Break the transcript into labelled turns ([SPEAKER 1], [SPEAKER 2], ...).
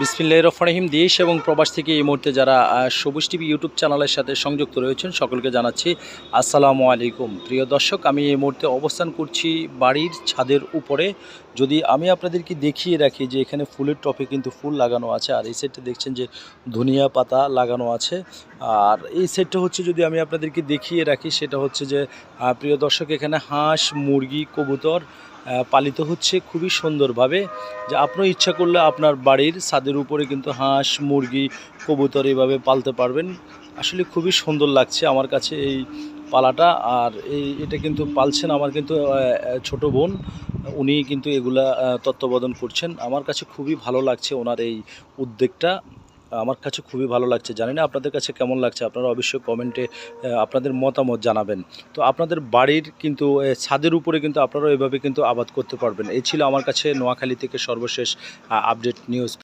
[SPEAKER 1] বিসমিল্লাহির রহমানির রহিম। দেশ এবং প্রবাস থেকে এই মুহূর্তে যারা সবুজ টিভি ইউটিউব চ্যানেলের সাথে সংযুক্ত রয়েছেন সকলকে জানাচ্ছি আসসালামু আলাইকুম। প্রিয় দর্শক, আমি এই মুহূর্তে অবস্থান করছি বাড়ির ছাদের উপরে। যদি আমি আপনাদেরকে দেখিয়ে রাখি যে এখানে ফুলের টপে কিন্তু ফুল লাগানো আছে, আর এই সাইডটা দেখছেন যে ধনিয়া পাতা লাগানো আছে। আর এই সাইডটা হচ্ছে, যদি আমি আপনাদেরকে দেখিয়ে রাখি, সেটা হচ্ছে যে প্রিয় দর্শক, এখানে হাঁস, মুরগি, কবুতর পালিত হচ্ছে খুবই সুন্দরভাবে। যে আপনার ইচ্ছা করলে আপনার বাড়ির ছাদের উপরে কিন্তু হাঁস, মুরগি, কবুতর এভাবে পালতে পারবেন। আসলে খুবই সুন্দর লাগছে আমার কাছে এই পালাটা। আর এটা কিন্তু পালছেন আমার কিন্তু ছোট বোন, উনি কিন্তু এগুলা তত্ত্বাবধান করছেন। আমার কাছে খুবই ভালো লাগছে ওনার এই উদ্যোগটা, আমার কাছে খুবই ভালো লাগছে। জানি না আপনাদের কাছে কেমন লাগছে, আপনারা অবশ্যই কমেন্টে আপনাদের মতামত জানাবেন। তো আপনাদের বাড়ির কিন্তু ছাদের উপরে কিন্তু আপনারাও এভাবে কিন্তু আবাদ করতে পারবেন। এই ছিল আমার কাছে নোয়াখালী থেকে সর্বশেষ আপডেট নিউজ।